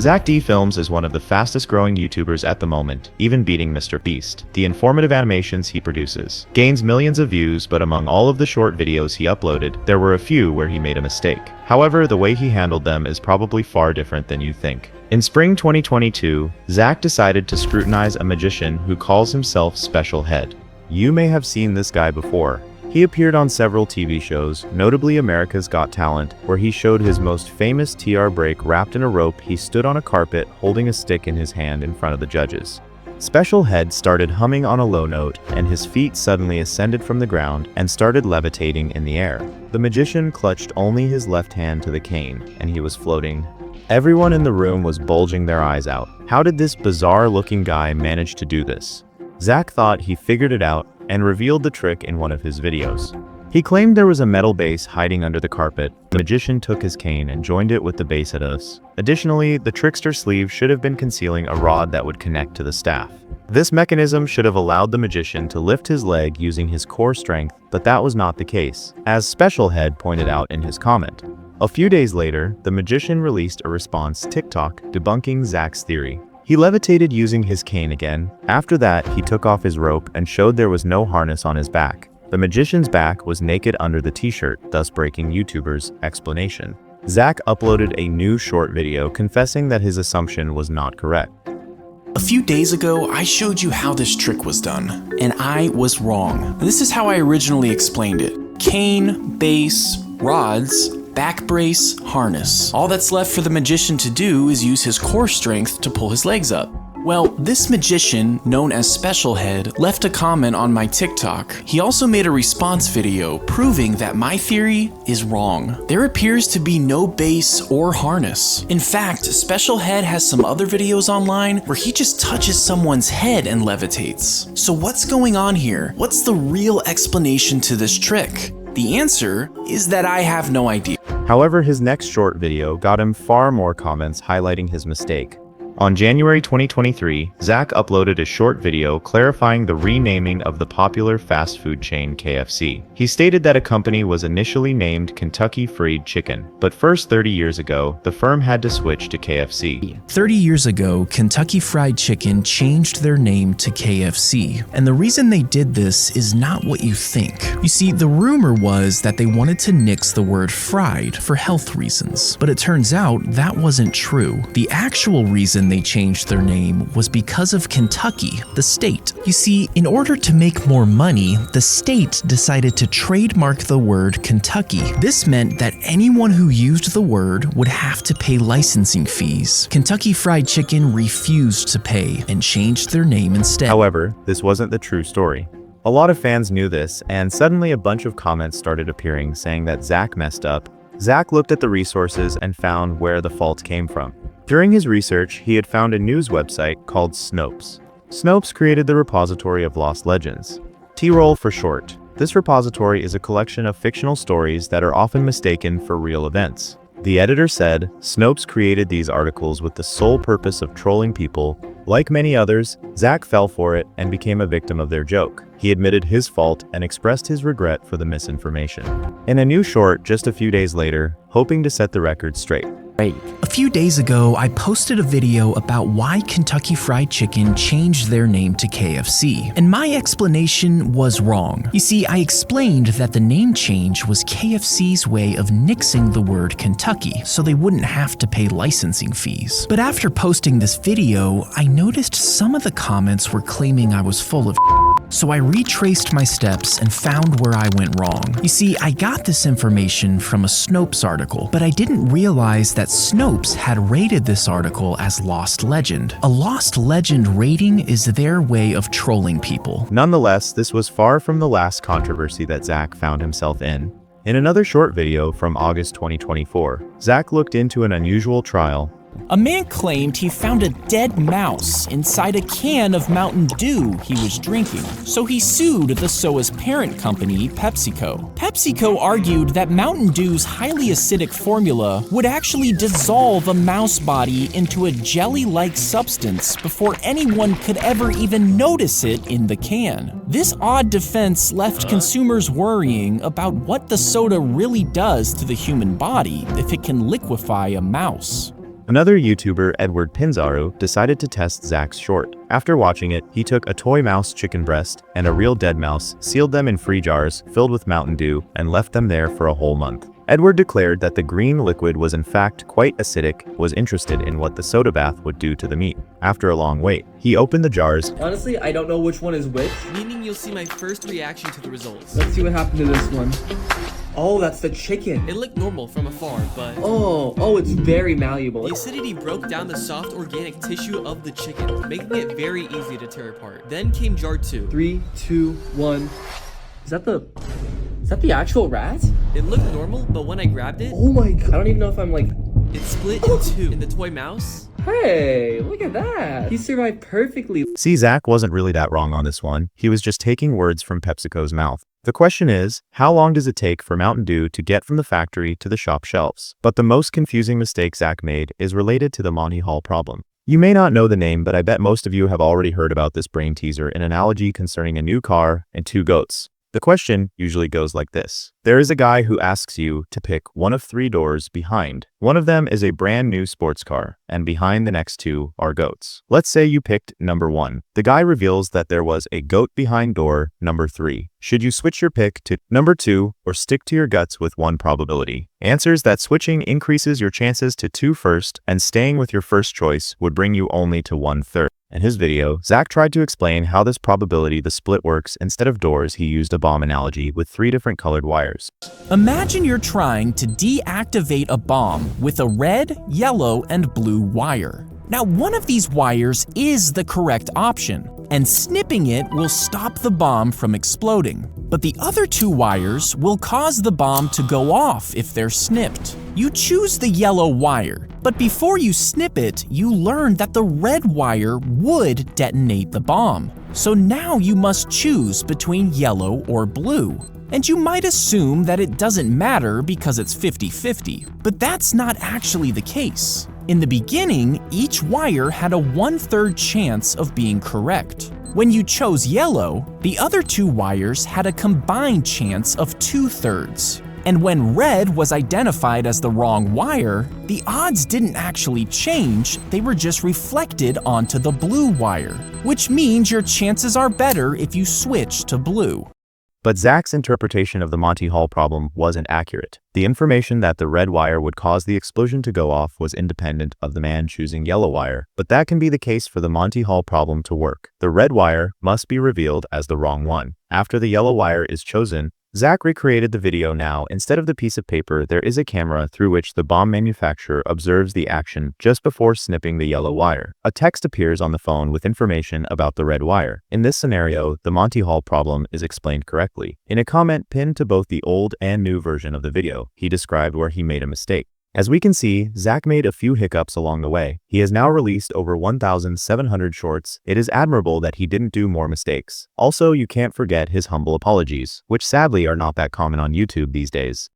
Zack D.Films is one of the fastest growing YouTubers at the moment, even beating Mr. Beast. The informative animations he produces gains millions of views, but among all of the short videos he uploaded, there were a few where he made a mistake. However, the way he handled them is probably far different than you think. In spring 2022, Zack decided to scrutinize a magician who calls himself Special Head. You may have seen this guy before. He appeared on several TV shows, notably America's Got Talent, where he showed his most famous TR break. Wrapped in a rope, he stood on a carpet holding a stick in his hand in front of the judges. Special Head started humming on a low note, and his feet suddenly ascended from the ground and started levitating in the air. The magician clutched only his left hand to the cane, and he was floating. Everyone in the room was bulging their eyes out. How did this bizarre-looking guy manage to do this? Zack thought he figured it out and revealed the trick in one of his videos. He claimed there was a metal base hiding under the carpet. The magician took his cane and joined it with the base at us. Additionally, the trickster's sleeve should have been concealing a rod that would connect to the staff. This mechanism should have allowed the magician to lift his leg using his core strength, but that was not the case, as Special Head pointed out in his comment. A few days later, the magician released a response TikTok debunking Zack's theory. He levitated using his cane again. After that, he took off his rope and showed there was no harness on his back. The magician's back was naked under the t-shirt, thus breaking YouTuber's explanation. Zack uploaded a new short video confessing that his assumption was not correct. A few days ago, I showed you how this trick was done, and I was wrong. This is how I originally explained it. Cane, base, rods, back brace, harness. All that's left for the magician to do is use his core strength to pull his legs up. Well, this magician, known as Special Head, left a comment on my TikTok. He also made a response video proving that my theory is wrong. There appears to be no base or harness. In fact, Special Head has some other videos online where he just touches someone's head and levitates. So what's going on here? What's the real explanation to this trick? The answer is that I have no idea. However, his next short video got him far more comments highlighting his mistake. On January 2023, Zack uploaded a short video clarifying the renaming of the popular fast food chain KFC. He stated that a company was initially named Kentucky Fried Chicken, but first 30 years ago, the firm had to switch to KFC. 30 years ago, Kentucky Fried Chicken changed their name to KFC, and the reason they did this is not what you think. You see, the rumor was that they wanted to nix the word fried for health reasons, but it turns out that wasn't true. The actual reason they changed their name was because of Kentucky, the state. You see, in order to make more money, the state decided to trademark the word Kentucky. This meant that anyone who used the word would have to pay licensing fees. Kentucky Fried Chicken refused to pay and changed their name instead. However, this wasn't the true story. A lot of fans knew this, and suddenly a bunch of comments started appearing saying that Zack messed up. Zack looked at the resources and found where the fault came from. During his research, he had found a news website called Snopes. Snopes created the repository of lost legends, T-Roll for short. This repository is a collection of fictional stories that are often mistaken for real events. The editor said, Snopes created these articles with the sole purpose of trolling people. Like many others, Zack fell for it and became a victim of their joke. He admitted his fault and expressed his regret for the misinformation. In a new short just a few days later, hoping to set the record straight. A few days ago, I posted a video about why Kentucky Fried Chicken changed their name to KFC, and my explanation was wrong. You see, I explained that the name change was KFC's way of nixing the word Kentucky, so they wouldn't have to pay licensing fees. But after posting this video, I noticed some of the comments were claiming I was full of so I retraced my steps and found where I went wrong. You see, I got this information from a Snopes article, but I didn't realize that Snopes had rated this article as Lost Legend. A Lost Legend rating is their way of trolling people. Nonetheless, this was far from the last controversy that Zack found himself in. In another short video from August 2024, Zack looked into an unusual trial. A man claimed he found a dead mouse inside a can of Mountain Dew he was drinking, so he sued the SOA's parent company, PepsiCo. PepsiCo argued that Mountain Dew's highly acidic formula would actually dissolve a mouse body into a jelly-like substance before anyone could ever even notice it in the can. This odd defense left consumers worrying about what the soda really does to the human body if it can liquefy a mouse. Another YouTuber, Edward Pinzaro, decided to test Zack's short. After watching it, he took a toy mouse chicken breast and a real dead mouse, sealed them in free jars filled with Mountain Dew, and left them there for a whole month. Edward declared that the green liquid was in fact quite acidic, was interested in what the soda bath would do to the meat. After a long wait, he opened the jars. Honestly, I don't know which one is which. Meaning you'll see my first reaction to the results. Let's see what happened to this one. Oh, that's the chicken. It looked normal from afar, but Oh, it's very malleable. the acidity broke down the soft organic tissue of the chicken, making it very easy to tear apart. Then came jar 2. 3, 2, 1. Is that the actual rat? It looked normal, but when I grabbed it, Oh my god. I don't even know if I'm like... it split in two. In the toy mouse, Hey, look at that. He survived perfectly. See, Zack wasn't really that wrong on this one. He was just taking words from PepsiCo's mouth. The question is, how long does it take for Mountain Dew to get from the factory to the shop shelves? But the most confusing mistake Zack made is related to the Monty Hall problem. You may not know the name, but I bet most of you have already heard about this brain teaser, an analogy concerning a new car and two goats. The question usually goes like this. There is a guy who asks you to pick one of 3 doors behind. One of them is a brand new sports car, and behind the next 2 are goats. Let's say you picked number 1. The guy reveals that there was a goat behind door number 3. Should you switch your pick to number 2 or stick to your guts with 1 probability? Answers that switching increases your chances to 2 first, and staying with your first choice would bring you only to 1/3. In his video, Zack tried to explain how this probability the split works. Instead of doors, he used a bomb analogy with 3 different colored wires. Imagine you're trying to deactivate a bomb with a red, yellow, and blue wire. Now, one of these wires is the correct option, and snipping it will stop the bomb from exploding. But the other 2 wires will cause the bomb to go off if they're snipped. You choose the yellow wire, but before you snip it, you learn that the red wire would detonate the bomb. So now you must choose between yellow or blue. And you might assume that it doesn't matter because it's 50-50, but that's not actually the case. In the beginning, each wire had a 1/3 chance of being correct. When you chose yellow, the other 2 wires had a combined chance of 2/3. And when red was identified as the wrong wire, the odds didn't actually change, they were just reflected onto the blue wire, which means your chances are better if you switch to blue. But Zack's interpretation of the Monty Hall problem wasn't accurate. The information that the red wire would cause the explosion to go off was independent of the man choosing yellow wire, but that can be the case for the Monty Hall problem to work. The red wire must be revealed as the wrong one. After the yellow wire is chosen, Zack recreated the video. Now, instead of the piece of paper, there is a camera through which the bomb manufacturer observes the action just before snipping the yellow wire. A text appears on the phone with information about the red wire. In this scenario, the Monty Hall problem is explained correctly. In a comment pinned to both the old and new version of the video, he described where he made a mistake. As we can see, Zack made a few hiccups along the way. He has now released over 1,700 shorts. It is admirable that he didn't do more mistakes. Also, you can't forget his humble apologies, which sadly are not that common on YouTube these days.